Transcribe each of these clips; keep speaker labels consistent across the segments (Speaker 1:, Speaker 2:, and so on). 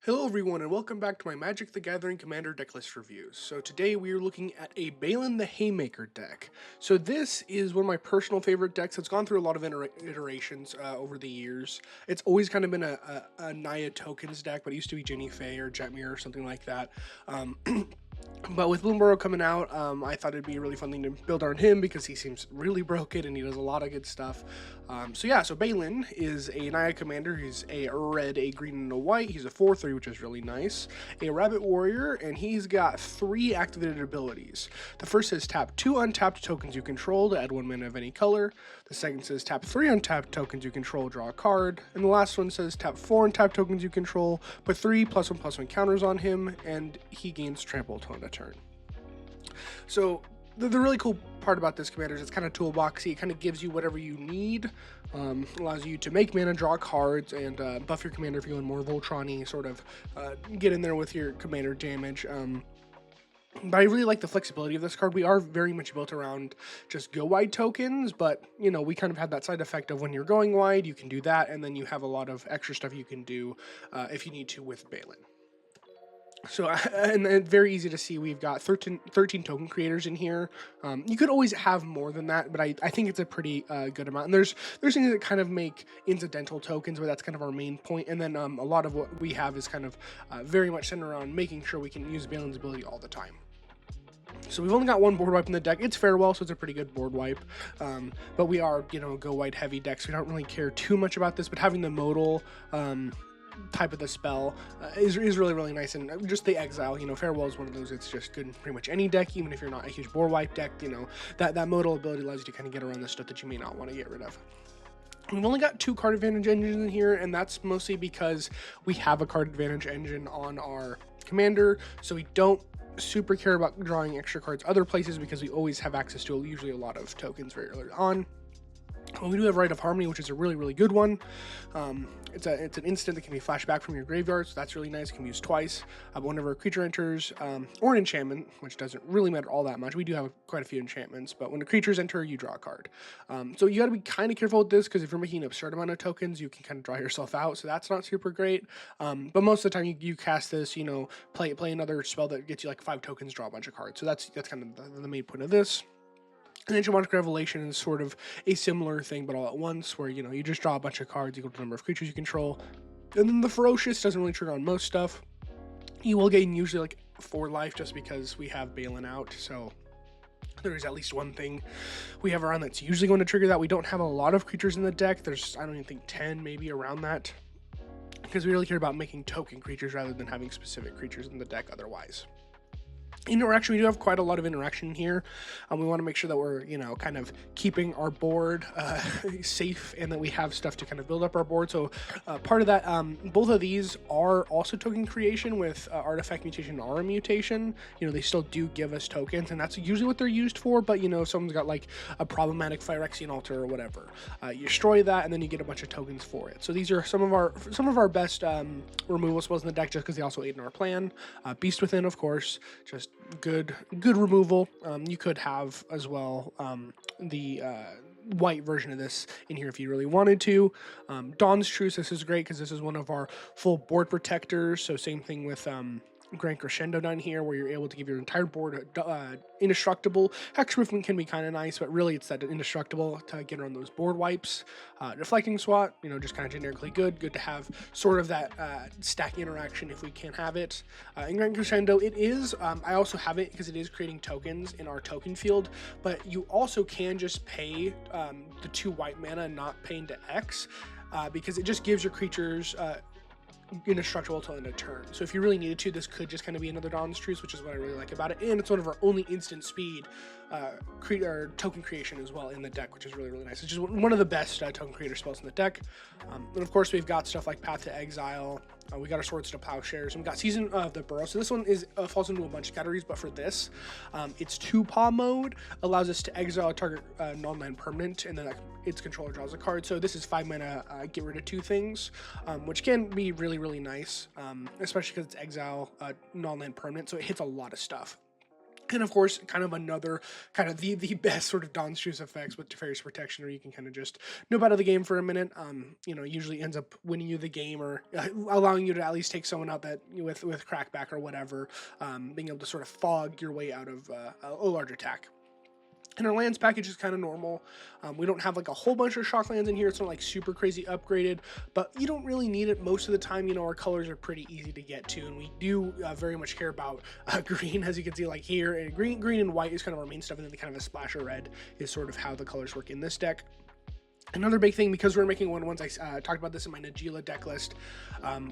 Speaker 1: Hello everyone and welcome back to my Magic the Gathering Commander Deck List Reviews. So today we are looking at a Baylen the Haymaker deck. So this is one of my personal favorite decks. It's gone through a lot of iterations over the years. It's always kind of been a Naya tokens deck, but it used to be Jenny Faye or Jetmir or something like that. But with Bloomburrow coming out, I thought it'd be a really fun thing to build around him because he seems really broken and he does a lot of good stuff. So Baylen is a Naya commander. He's a red, a green, and a white. He's a 4/3, which is really nice. A rabbit warrior, and he's got 3 activated abilities. The first says tap 2 untapped tokens you control to add 1 mana of any color. The second says tap 3 untapped tokens you control, draw a card. And the last one says tap 4 untapped tokens you control, put 3 +1/+1 counters on him, and he gains trample on a turn. So the really cool part about this commander is it's kind of toolboxy. It kind of gives you whatever you need, allows you to make mana, draw cards, and buff your commander if you're going more Voltron-y, sort of get in there with your commander damage. But I really like the flexibility of this card. We are very much built around just go wide tokens, but you know, we kind of have that side effect of when you're going wide, you can do that, and then you have a lot of extra stuff you can do if you need to with Baylen. So, and very easy to see, we've got 13 token creators in here. You could always have more than that, but I think it's a pretty good amount. And there's things that kind of make incidental tokens, but that's kind of our main point. And then a lot of what we have is kind of very much centered around making sure we can use Baylen's ability all the time. So we've only got 1 board wipe in the deck. It's farewell, so it's a pretty good board wipe. But we are, go wide heavy decks. We don't really care too much about this, but having the modal type of the spell is really nice. And just the exile, farewell is one of those, it's just good in pretty much any deck, even if you're not a huge board wipe deck. That modal ability allows you to kind of get around the stuff that you may not want to get rid of. We've only got 2 card advantage engines in here, and that's mostly because we have a card advantage engine on our commander, so we don't super care about drawing extra cards other places because we always have access to usually a lot of tokens very early on. Well, we do have Rite of Harmony, which is a really good one. It's an instant that can be flashed back from your graveyard, so that's really nice. It can be used twice whenever a creature enters, or an enchantment, which doesn't really matter all that much. We do have quite a few enchantments, but when the creatures enter, you draw a card. So you got to be kind of careful with this, because if you're making an absurd amount of tokens, you can kind of draw yourself out, so that's not super great. But most of the time, you cast this, play another spell that gets you like 5 tokens, draw a bunch of cards. So that's kind of the main point of this. And then Shamanic Revelation is sort of a similar thing, but all at once, where, you just draw a bunch of cards equal to the number of creatures you control. And then the Ferocious doesn't really trigger on most stuff. You will gain usually like 4 life just because we have Baylen out, so there is at least one thing we have around that's usually going to trigger that. We don't have a lot of creatures in the deck. There's, I don't even think 10, maybe around that, because we really care about making token creatures rather than having specific creatures in the deck otherwise. Interaction, we do have quite a lot of interaction here. We want to make sure that we're, kind of keeping our board safe, and that we have stuff to kind of build up our board. So part of that, both of these are also token creation with Artifact Mutation and Aura Mutation. They still do give us tokens, and that's usually what they're used for. But, if someone's got like a problematic Phyrexian Altar or whatever, you destroy that, and then you get a bunch of tokens for it. So these are some of our best removal spells in the deck, just because they also aid in our plan. Beast Within, of course, just good removal. You could have as well the white version of this in here if you really wanted to. Dawn's Truce, this is great because this is one of our full board protectors. So same thing with Grand Crescendo down here, where you're able to give your entire board indestructible. Hexproof can be kind of nice, but really it's that indestructible to get around those board wipes. Deflecting Swat, just kind of generically good to have sort of that stack interaction if we can have it. In Grand Crescendo, it is, I also have it because it is creating tokens in our token field, but you also can just pay the 2 white mana and not pay into X, because it just gives your creatures indestructible until end of turn. So if you really needed to, this could just kind of be another Dawn's Truce, which is what I really like about it. And it's one of our only instant speed token creation as well in the deck, which is really nice. It's just one of the best token creator spells in the deck. And of course, we've got stuff like Path to Exile. We got our Swords to Plowshares, and we got Season of the Burrow. So this one falls into a bunch of categories, but for this, it's 2-paw mode, allows us to exile a target non-land permanent, and then its controller draws a card. So this is 5 mana, get rid of 2 things, which can be really nice, especially because it's exile non-land permanent, so it hits a lot of stuff. And of course, kind of another, kind of the best sort of Dawn's Shoes effects with Teferi's Protection, where you can kind of just nope out of the game for a minute. Usually ends up winning you the game, or allowing you to at least take someone out that with crackback or whatever, being able to sort of fog your way out of a large attack. And our lands package is kind of normal. We don't have like a whole bunch of shock lands in here. It's not like super crazy upgraded, but you don't really need it most of the time. Our colors are pretty easy to get to, and we do very much care about green, as you can see like here. And green and white is kind of our main stuff, and then the kind of a splash of red is sort of how the colors work in this deck. Another big thing, because we're making 1/1s, I talked about this in my Najeela deck list,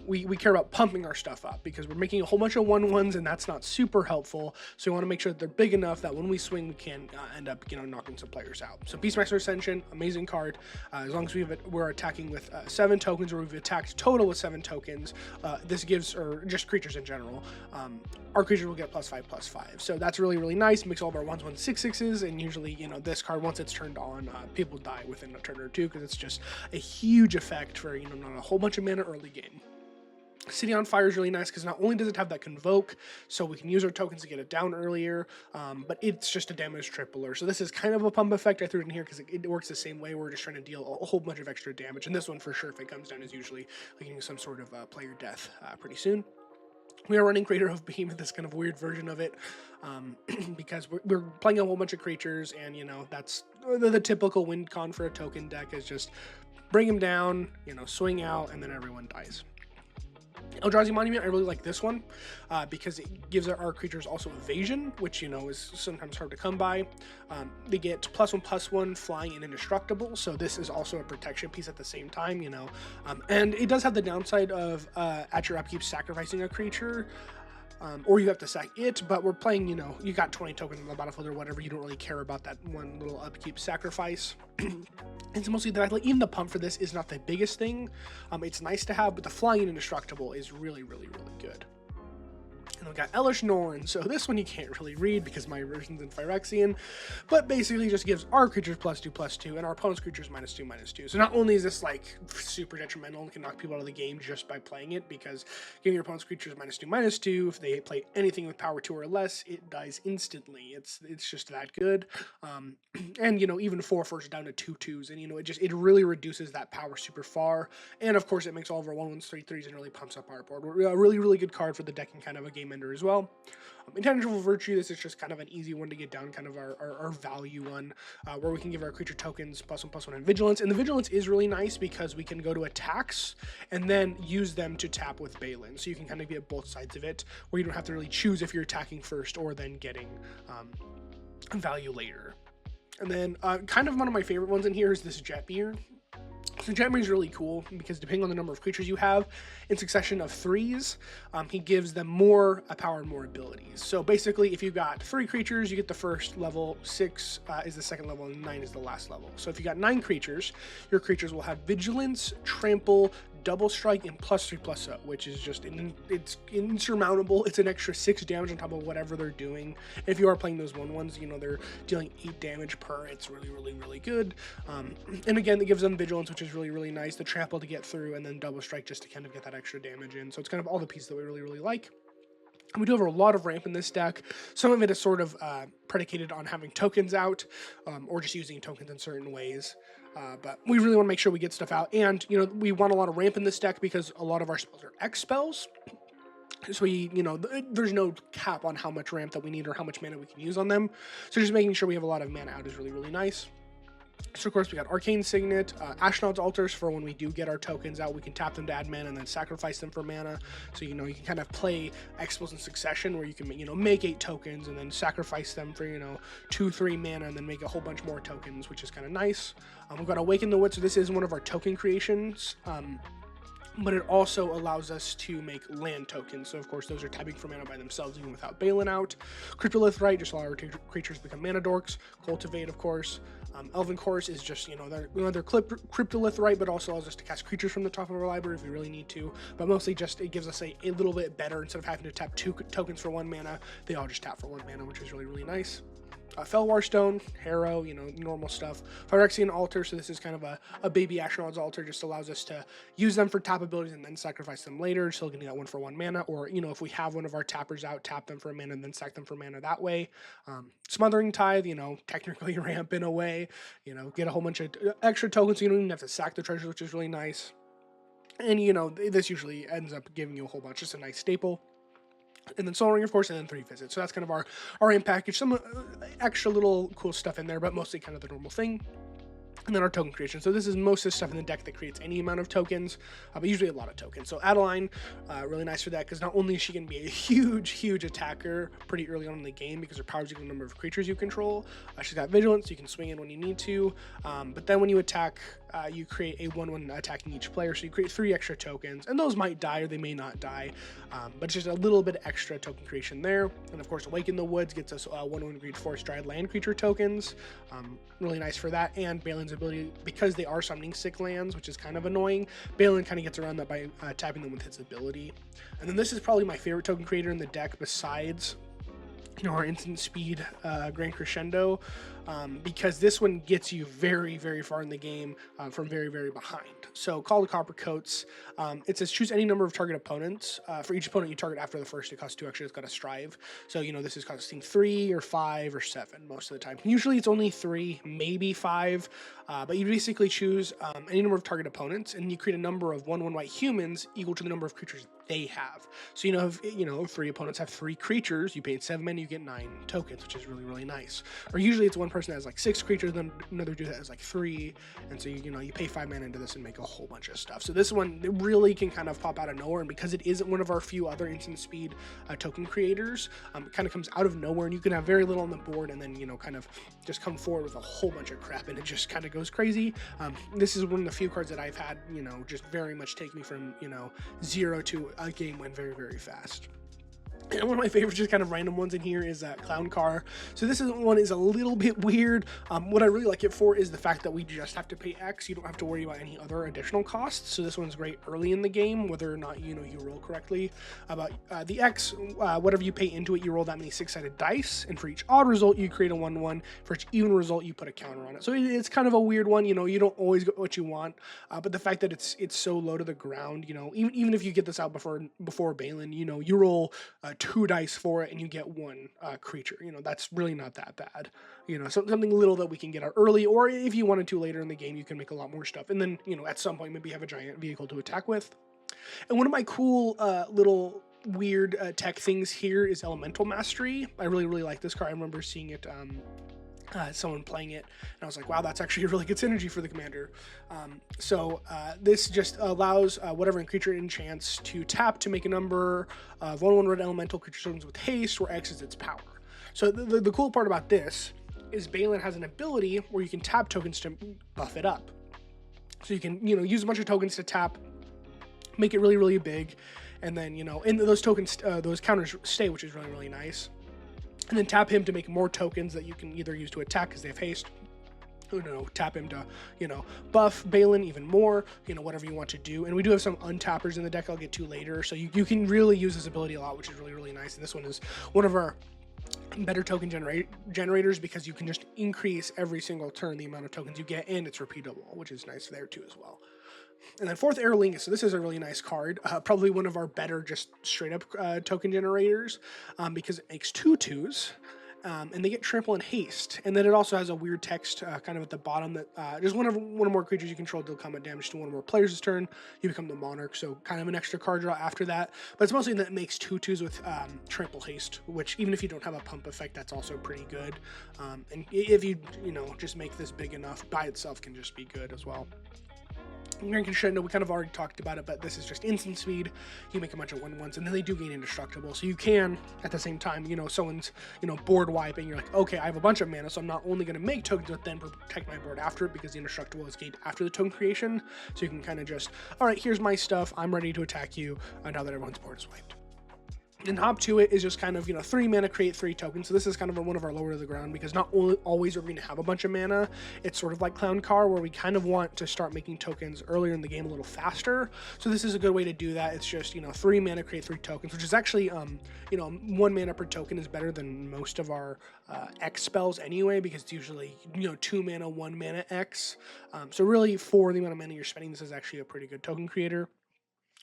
Speaker 1: we care about pumping our stuff up, because we're making a whole bunch of 1/1s, and that's not super helpful. So we want to make sure that they're big enough that when we swing, we can end up knocking some players out. So Beastmaster Ascension, amazing card. As long as we're attacking with 7 tokens, or we've attacked total with 7 tokens, this gives, or just creatures in general, our creatures will get +5/+5. So that's really, really nice. Makes all of our 1/1 6/6s, and usually, this card, once it's turned on, people die within a turn or two, because it's just a huge effect for, not a whole bunch of mana early game. City on Fire is really nice, because not only does it have that Convoke, so we can use our tokens to get it down earlier, but it's just a damage tripler. So this is kind of a pump effect. I threw it in here because it works the same way. We're just trying to deal a whole bunch of extra damage, and this one for sure, if it comes down, is usually leading to some sort of player death pretty soon. We are running Crater of Beam, this kind of weird version of it, because we're playing a whole bunch of creatures, and that's the typical win con for a token deck, is just bring him down, swing out, and then everyone dies. Eldrazi Monument, I really like this one, because it gives our creatures also evasion, which is sometimes hard to come by. They get +1/+1 flying and indestructible, so this is also a protection piece at the same time, and it does have the downside of at your upkeep sacrificing a creature, or you have to sack it, but we're playing, you got 20 tokens on the battlefield or whatever, you don't really care about that one little upkeep sacrifice. It's mostly that even the pump for this is not the biggest thing. It's nice to have, but the flying and indestructible is really, really, really good. And we got Elish Norn, so this one you can't really read because my version's in Phyrexian, but basically just gives our creatures +2/+2 and our opponent's creatures -2/-2. So not only is this like super detrimental and can knock people out of the game just by playing it, because giving your opponent's creatures -2/-2, if they play anything with power 2 or less, it dies instantly. It's just that good. And even 4/4s down to 2/2s, and it really reduces that power super far. And of course, it makes all of our 1/1s 3/3s and really pumps up our board. A really, really good card for the deck and kind of a game ender as well. Intangible Virtue, this is just kind of an easy one to get down, kind of our value one, where we can give our creature tokens +1/+1 and Vigilance. And the Vigilance is really nice because we can go to attacks and then use them to tap with Baylen. So you can kind of get both sides of it, where you don't have to really choose if you're attacking first or then getting value later. And then kind of one of my favorite ones in here is this Jetmir. So Jetmir is really cool because depending on the number of creatures you have in succession of 3s, he gives them more power and more abilities. So basically, if you've got 3 creatures, you get the first level, 6 is the second level, and 9 is the last level. So if you got 9 creatures, your creatures will have Vigilance, Trample, Double Strike, and +3/+0, which is just it's insurmountable. It's an extra 6 damage on top of whatever they're doing. If you are playing those 1/1s, they're dealing 8 damage per. It's really, really, really good. And again, it gives them Vigilance, which is really, really nice. The Trample to get through, and then Double Strike just to kind of get that extra damage in. So it's kind of all the pieces that we really, really like. We do have a lot of ramp in this deck. Some of it is sort of predicated on having tokens out, or just using tokens in certain ways. But we really want to make sure we get stuff out. And, we want a lot of ramp in this deck because a lot of our spells are X spells. So there's no cap on how much ramp that we need or how much mana we can use on them. So just making sure we have a lot of mana out is really, really nice. So of course we got Arcane Signet, Ashnod's Altars for when we do get our tokens out, we can tap them to add mana and then sacrifice them for mana. So you can kind of play X spells in succession where you can make 8 tokens and then sacrifice them for 2-3 mana and then make a whole bunch more tokens, which is kind of nice. We've got Awaken the Wood, so this is one of our token creations. But it also allows us to make land tokens. So of course those are tapping for mana by themselves even without Baylen out. Cryptolith Rite, just allow our creatures to become mana dorks. Cultivate, of course. Elven Chorus is just, they're Cryptolith Rite, but also allows us to cast creatures from the top of our library if we really need to. But mostly just, it gives us a little bit better, instead of having to tap 2 tokens for 1 mana, they all just tap for 1 mana, which is really, really nice. Felwar Stone, Harrow, you know, normal stuff. Phyrexian Altar, so this is kind of a baby Ashnod's Altar, just allows us to use them for tap abilities and then sacrifice them later. Still getting that 1-for-1 mana, or, you know, if we have one of our tappers out, tap them for a mana and then sack them for mana that way. Smothering Tithe, you know, technically ramp in a way, you know, get a whole bunch of extra tokens so you don't even have to sack the treasures, which is really nice. And, you know, this usually ends up giving you a whole bunch, just a nice staple. And then Soul Ring, of course, and then 3 visits. So that's kind of our in package. Some extra little cool stuff in there, but mostly kind of the normal thing. And then our token creation. So this is most of the stuff in the deck that creates any amount of tokens, but usually a lot of tokens. So Adeline, really nice for that, because not only is she going to be a huge attacker pretty early on in the game because her powers equal the number of creatures you control. She's got vigilance, so you can swing in when you need to. But then when you attack, you create a 1/1 attacking each player. So you create 3 extra tokens, and those might die or they may not die. But it's just a little bit extra token creation there. And of course, Awaken the Woods gets us 1/1 Greed Force Dry land creature tokens. Really nice for that. And Baylen's ability, because they are summoning sick lands, which is kind of annoying, Baylen kind of gets around that by tapping them with his ability. And then this is probably my favorite token creator in the deck besides, you know, our instant speed Grand Crescendo, because this one gets you very far in the game from very behind. So Call to Copper Coats, it says choose any number of target opponents. For each opponent you target after the first, it costs 2 extra. It's got a strive. So, you know, this is costing 3 or 5 or 7 most of the time. Usually it's only 3, maybe 5, but you basically choose any number of target opponents, and you create a number of 1/1 white humans equal to the number of creatures they have. So, you know, if, you know, 3 opponents have 3 creatures, you pay 7 mana, you get 9 tokens, which is really nice. Or usually it's one person that has like 6 creatures, then another dude that has like 3, and so you know, you pay 5 mana into this and make a whole bunch of stuff. So this one, it really can kind of pop out of nowhere, and because it isn't one of our few other instant speed token creators, it kind of comes out of nowhere, and you can have very little on the board, and then, you know, kind of just come forward with a whole bunch of crap, and it just kind of goes crazy. This is one of the few cards that I've had, you know, just very much take me from, you know, 0 to a game win very fast. And one of my favorites, just kind of random ones in here, is Clown Car. So this one is a little bit weird. What I really like it for is the fact that we just have to pay X. You don't have to worry about any other additional costs. So this one's great early in the game, whether or not, you know, you roll correctly. About the X, whatever you pay into it, you roll that many 6-sided dice, and for each odd result, you create a 1/1. For each even result, you put a counter on it. So it's kind of a weird one. You know, you don't always get what you want, but the fact that it's so low to the ground, you know, even if you get this out before Baylen, you know, you roll 2 dice for it and you get 1 creature. You know, that's really not that bad. You know, something little that we can get out early, or if you wanted to later in the game, you can make a lot more stuff. And then, you know, at some point, maybe have a giant vehicle to attack with. And one of my cool little weird tech things here is Elemental Mastery. I really like this card. I remember seeing it, someone playing it, and I was like, wow, that's actually a really good synergy for the commander. This just allows whatever creature enchants to tap to make a number of 1/1 red elemental creature tokens with haste, where X is its power. So the cool part about this is Baylen has an ability where you can tap tokens to buff it up. So you can, you know, use a bunch of tokens to tap, make it really big, and then, you know, and those tokens, those counters stay, which is really nice. And then tap him to make more tokens that you can either use to attack because they have haste, you know, tap him to, you know, buff Baylen even more, you know, whatever you want to do. And we do have some untappers in the deck I'll get to later, so you can really use this ability a lot, which is really nice. And this one is one of our better token generators, because you can just increase every single turn the amount of tokens you get, and it's repeatable, which is nice there too as well. And then 4th Air Lingus. So this is a really nice card, probably one of our better just straight up token generators, because it makes 2/2s, and they get trample and haste. And then it also has a weird text kind of at the bottom that just one or more creatures you control deal combat damage to one or more players this turn. You become the monarch, so kind of an extra card draw after that. But it's mostly that it makes 2/2s with trample haste, which even if you don't have a pump effect, that's also pretty good. And if you know, just make this big enough, by itself can just be good as well. Grand Crescendo, we kind of already talked about it, but this is just instant speed. You make a bunch of 1/1s, and then they do gain indestructible. So you can, at the same time, you know, someone's, you know, board wiping, you're like, okay, I have a bunch of mana, so I'm not only going to make tokens, but then protect my board after it, because the indestructible is gained after the token creation. So you can kind of just, all right, here's my stuff, I'm ready to attack you now that everyone's board is wiped. And hop to it is just kind of, 3 mana, create 3 tokens. So this is kind of one of our lower to the ground, because not only always are we going to have a bunch of mana. It's sort of like Clown Car, where we kind of want to start making tokens earlier in the game a little faster. So this is a good way to do that. It's just, 3 mana, create 3 tokens, which is actually, 1 mana per token is better than most of our X spells anyway, because it's usually, 2 mana, 1 mana X. So really, for the amount of mana you're spending, this is actually a pretty good token creator.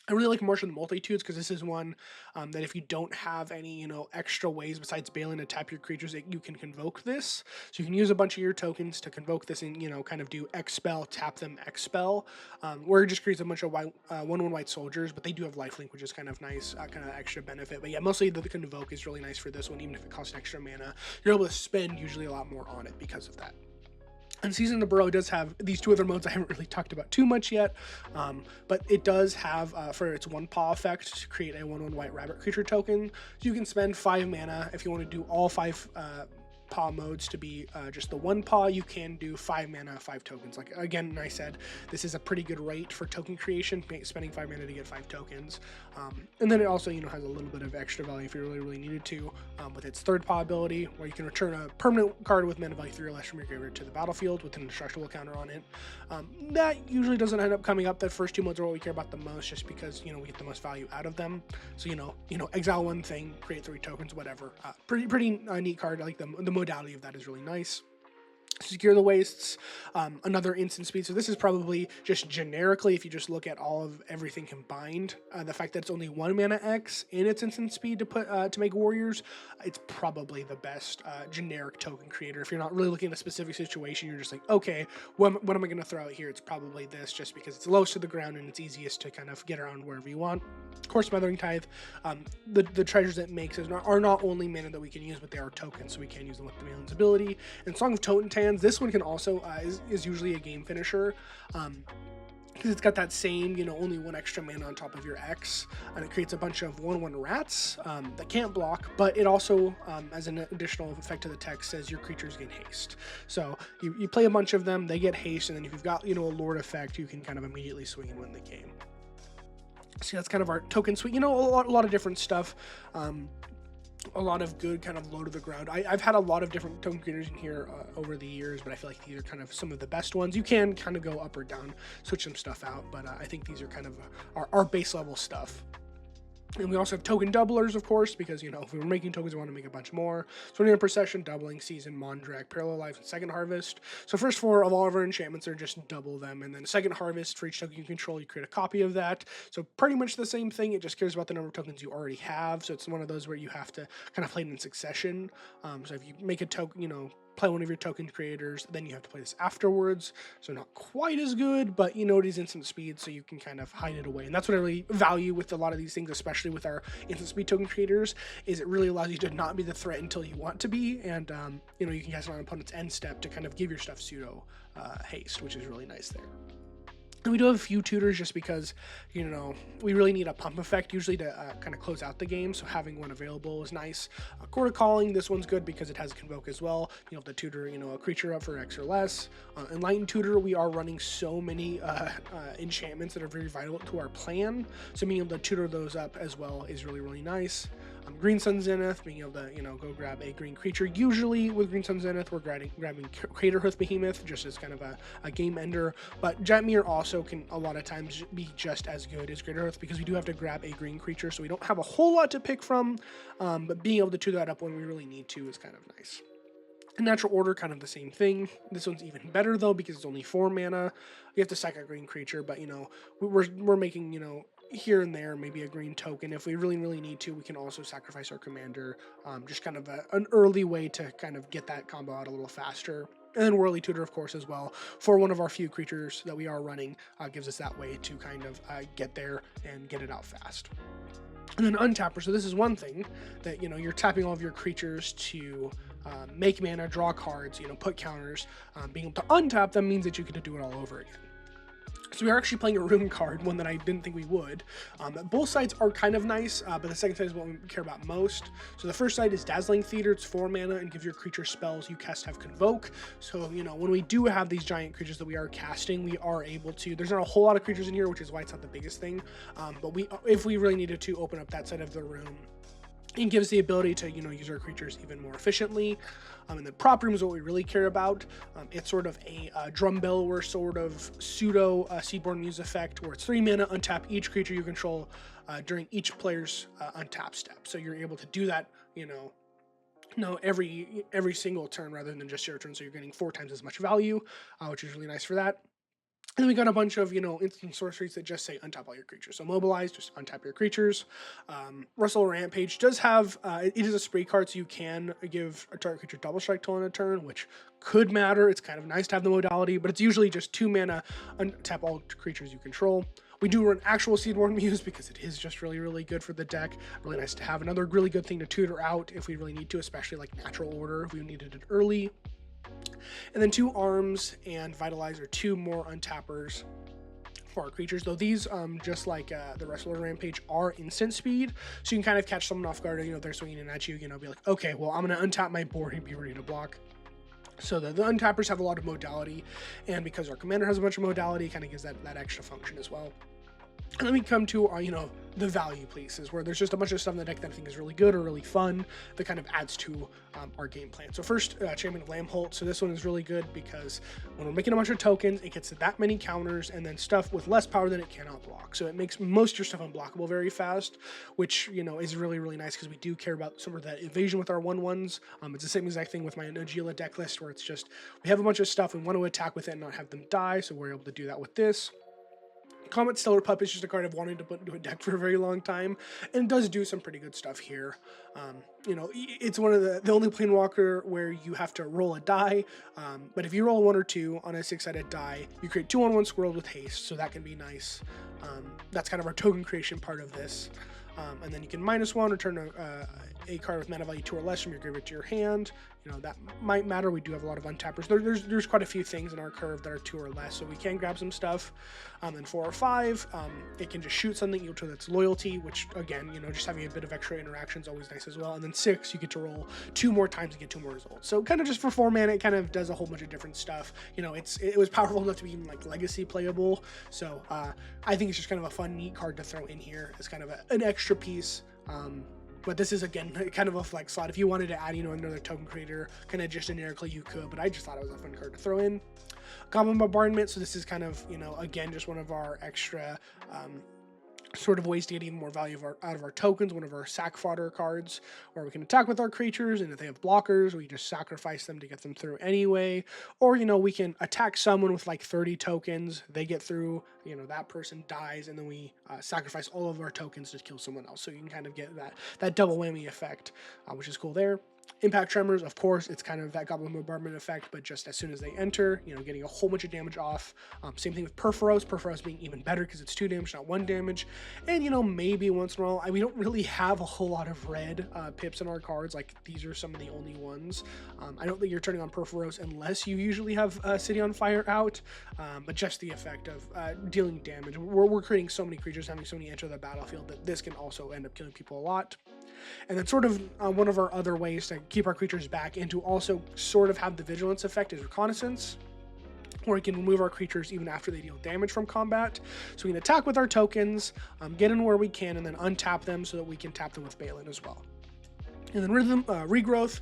Speaker 1: I really like Martial Multitudes, because this is one that if you don't have any, extra ways besides Baylen to tap your creatures, you can convoke this. So you can use a bunch of your tokens to convoke this and, kind of do X spell, tap them, X spell, where it just creates a bunch of 1/1 white soldiers, but they do have lifelink, which is kind of nice, kind of extra benefit. But yeah, mostly the convoke is really nice for this one, even if it costs extra mana. You're able to spend usually a lot more on it because of that. And Season of the Burrow does have these 2 other modes I haven't really talked about too much yet, but it does have, for its 1 paw effect, to create a 1/1 white rabbit creature token. So you can spend 5 mana if you want to do all 5 paw modes to be just the 1 paw. You can do 5 mana, 5 tokens. Like again, I said, this is a pretty good rate for token creation, spending 5 mana to get 5 tokens. And then it also, has a little bit of extra value if you really needed to, with its 3rd paw ability, where you can return a permanent card with mana value 3 or less from your graveyard to the battlefield with an indestructible counter on it. That usually doesn't end up coming up. The first 2 modes are what we care about the most, just because, we get the most value out of them. So, exile 1 thing, create 3 tokens, whatever. Pretty neat card. I like the modality of that is really nice. Secure the Wastes, another instant speed. So this is probably just generically, if you just look at all of everything combined, the fact that it's only 1 mana X in its instant speed to put to make warriors, it's probably the best generic token creator. If you're not really looking at a specific situation, you're just like, okay, what am I going to throw out here? It's probably this, just because it's lowest to the ground and it's easiest to kind of get around wherever you want. Of course, Smothering Tithe, the treasures it makes are not only mana that we can use, but they are tokens, so we can use them with the Balen's ability. And Song of Totentan, this one can also is usually a game finisher, because it's got that same, only 1 extra mana on top of your X, and it creates a bunch of 1/1 rats that can't block, but it also, as an additional effect to the text, says your creatures get haste. So you play a bunch of them, they get haste, and then if you've got, a Lord effect, you can kind of immediately swing and win the game. So that's kind of our token suite, a lot of different stuff. A lot of good kind of low to the ground. I've had a lot of different token creators in here over the years, but I feel like these are kind of some of the best ones. You can kind of go up or down, switch some stuff out, but I think these are kind of our base level stuff. And we also have token doublers, of course, because, if we were making tokens, we want to make a bunch more. So 20 Procession, Doubling Season, Mondrak, Parallel Lives, and Second Harvest. So first 4 of all of our enchantments are just double them. And then Second Harvest, for each token you control, you create a copy of that. So pretty much the same thing. It just cares about the number of tokens you already have. So it's one of those where you have to kind of play it in succession. So if you make a token, play one of your token creators, then you have to play this afterwards. So not quite as good, but it is instant speed, so you can kind of hide it away. And that's what I really value with a lot of these things, especially with our instant speed token creators, is it really allows you to not be the threat until you want to be. And, you can cast it on an opponent's end step to kind of give your stuff pseudo haste, which is really nice there. And we do have a few tutors just because, we really need a pump effect usually to kind of close out the game. So having one available is nice. Court of Calling, this one's good because it has a Convoke as well. You have to tutor, a creature up for X or less. Enlightened Tutor, we are running so many enchantments that are very vital to our plan. So being able to tutor those up as well is really nice. Green Sun Zenith, being able to, go grab a green creature. Usually with Green Sun Zenith, we're grabbing Craterhoof Behemoth just as kind of a game ender. But Jetmir also can a lot of times be just as good as Craterhoof, because we do have to grab a green creature, so we don't have a whole lot to pick from. But being able to tutor that up when we really need to is kind of nice. In Natural Order, kind of the same thing. This one's even better though, because it's only 4 mana. You have to sack a green creature, but we're making, here and there maybe a green token. If we really need to, we can also sacrifice our commander, just kind of an early way to kind of get that combo out a little faster. And then Whirly Tutor, of course, as well, for one of our few creatures that we are running, gives us that way to kind of get there and get it out fast. And then Untapper, so this is one thing that, you're tapping all of your creatures to make mana, draw cards, put counters. Being able to untap them means that you get to do it all over again. So we are actually playing a room card, one that I didn't think we would. Both sides are kind of nice, but the second side is what we care about most. So the first side is Dazzling Theater. It's 4 mana and gives your creature spells you cast have Convoke. So, when we do have these giant creatures that we are casting, we are able to, there's not a whole lot of creatures in here, which is why it's not the biggest thing. But if we really needed to open up that side of the room, and gives the ability to, use our creatures even more efficiently. And then prop room is what we really care about. It's sort of a drum bellower sort of pseudo Seaborn Muse effect, where it's 3 mana, untap each creature you control during each player's untap step. So you're able to do that, every single turn rather than just your turn. So you're getting 4 times as much value, which is really nice for that. And then we got a bunch of, instant sorceries that just say untap all your creatures. So mobilize, just untap your creatures. Rustle Rampage does have, it is a spree card, so you can give a target creature double strike till in a turn, which could matter. It's kind of nice to have the modality, but it's usually just 2 mana, untap all creatures you control. We do run actual Seedborn Muse because it is just really, really good for the deck. Really nice to have. Another really good thing to tutor out if we really need to, especially like Natural Order if we needed it early. And then 2 arms and Vitalize are 2 more untappers for our creatures, though these, just like the Wrestler Rampage, are instant speed, so you can kind of catch someone off guard, they're swinging in at you, be like, okay, well, I'm going to untap my board and be ready to block. So the untappers have a lot of modality, and because our commander has a bunch of modality, it kind of gives that extra function as well. And then we come to our, the value places, where there's just a bunch of stuff in the deck that I think is really good or really fun that kind of adds to our game plan. So first, Champion of Lamholt. So this one is really good because when we're making a bunch of tokens, it gets that many counters and then stuff with less power than it cannot block. So it makes most of your stuff unblockable very fast, which, is really, really nice because we do care about some of that evasion with our 1/1s. It's the same exact thing with my Nagila deck list, where it's just, we have a bunch of stuff, we want to attack with it and not have them die, so we're able to do that with this. Comet Stellar Pup is just a card I've wanted to put into a deck for a very long time, and it does do some pretty good stuff here. It's one of the only Planewalker where you have to roll a die, but if you roll 1 or 2 on a 6-sided die, you create 2/1 squirrels with haste, so that can be nice. That's kind of our token creation part of this. And then you can -1 return a card with mana value 2 or less from your graveyard to your hand. That might matter. We do have a lot of untappers. There's quite a few things in our curve that are 2 or less, so we can grab some stuff. And 4 or 5, it can just shoot something equal to its loyalty, which again, just having a bit of extra interaction is always nice as well. And then 6, you get to roll 2 more times and get 2 more results. So kind of just for 4 mana, it kind of does a whole bunch of different stuff. It was powerful enough to be even like legacy playable. So I think it's just kind of a fun, neat card to throw in here as kind of an extra piece. But this is, again, kind of a flex slot. If you wanted to add, another token creator, kind of just generically, you could, but I just thought it was a fun card to throw in. Goblin Bombardment, so this is kind of, again, just one of our extra sort of ways to get even more value out of our tokens, one of our sack fodder cards, where we can attack with our creatures, and if they have blockers, we just sacrifice them to get them through anyway. Or, we can attack someone with like 30 tokens, they get through, that person dies, and then we sacrifice all of our tokens to kill someone else. So you can kind of get that double whammy effect, which is cool there. Impact Tremors, of course, it's kind of that Goblin Bombardment effect, but just as soon as they enter, getting a whole bunch of damage off. Same thing with Perforos being even better because it's 2 damage, not 1 damage. And, maybe once in a while, we don't really have a whole lot of red pips in our cards. Like, these are some of the only ones. I don't think you're turning on Perforos unless you usually have City on Fire out, but just the effect of dealing damage. We're creating so many creatures, having so many enter the battlefield, that this can also end up killing people a lot. And then sort of one of our other ways to keep our creatures back and to also sort of have the vigilance effect is Reconnaissance, where we can remove our creatures even after they deal damage from combat. So we can attack with our tokens, get in where we can, and then untap them so that we can tap them with Baylen as well. And then Regrowth,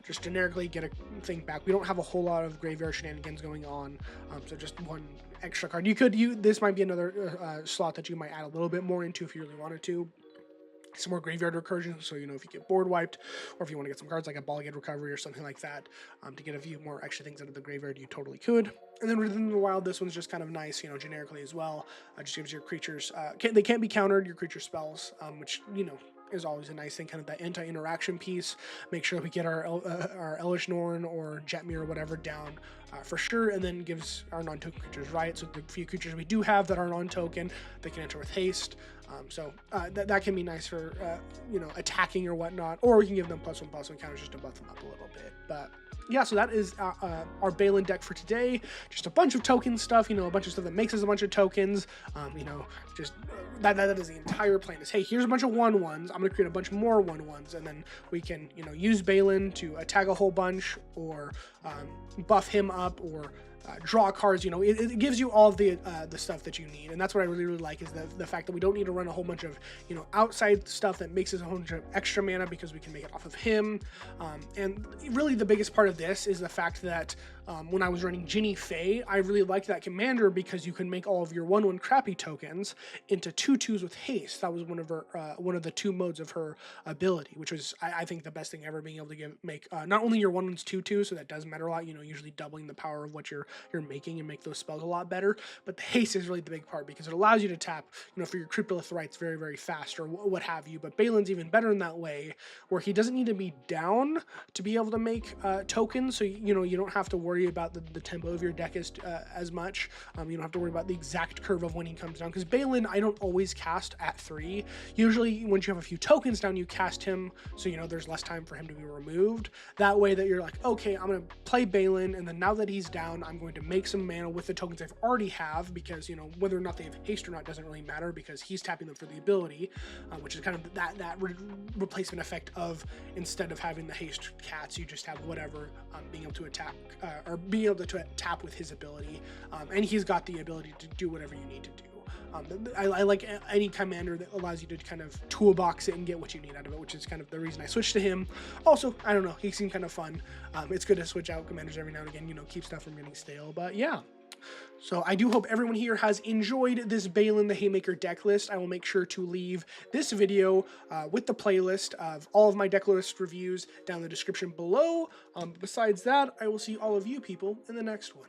Speaker 1: just generically get a thing back. We don't have a whole lot of graveyard shenanigans going on, so just 1 extra card. This might be another slot that you might add a little bit more into if you really wanted to. Some more graveyard recursion, so if you get board wiped, or if you want to get some cards like a Ballgate Recovery or something like that, to get a few more extra things out of the graveyard, you totally could. And then Rhythm of the Wild, this one's just kind of nice, generically as well. Just gives your creatures, they can't be countered, your creature spells, which, is always a nice thing, kind of that anti-interaction piece. Make sure we get our Elish Norn or Jetmir or whatever down for sure, and then gives our non-token creatures riot. So the few creatures we do have that are non-token, they can enter with haste. That can be nice for attacking or whatnot, or we can give them +1/+1 counters just to buff them up a little bit. But yeah, so that is our Baylen deck for today. Just a bunch of token stuff, a bunch of stuff that makes us a bunch of tokens. Just that is the entire plan. Is, hey, here's a bunch of 1/1s. I'm gonna create a bunch more 1/1s, and then we can use Baylen to attack a whole bunch, or buff him up, or draw cards. You know, it gives you all the stuff that you need, and that's what I really like is the fact that we don't need to run a whole bunch of, you know, outside stuff that makes us a whole bunch of extra mana because we can make it off of him. And really the biggest part of this is the fact that when I was running Ginny Faye, I really liked that commander because you can make all of your 1/1 crappy tokens into 2/2s with haste. That was one of the 2 modes of her ability, which was I think the best thing ever, being able to make not only your 1/1s 2/2, so that does matter a lot, you know, usually doubling the power of what you're making and make those spells a lot better, but the haste is really the big part because it allows you to tap, you know, for your Cryptolith Rites very, very fast or what have you. But Baylen's even better in that way, where he doesn't need to be down to be able to make tokens, so you know you don't have to worry about the tempo of your deck as much. You don't have to worry about the exact curve of when he comes down, because Baylen I don't always cast at 3. Usually once you have a few tokens down, you cast him, so you know there's less time for him to be removed. That way that you're like, okay, I'm gonna play Baylen, and then now that he's down, I'm going to make some mana with the tokens I've already have, because you know whether or not they have haste or not doesn't really matter, because he's tapping them for the ability, which is kind of that replacement effect of, instead of having the haste cats, you just have whatever, being able to attack or being able to tap with his ability, and he's got the ability to do whatever you need to do. I like any commander that allows you to kind of toolbox it and get what you need out of it, which is kind of the reason I switched to him. Also, I don't know, he seemed kind of fun. It's good to switch out commanders every now and again, you know, keep stuff from getting stale, but yeah. So I do hope everyone here has enjoyed this Baylen the Haymaker deck list. I will make sure to leave this video with the playlist of all of my deck list reviews down in the description below. Besides that, I will see all of you people in the next one.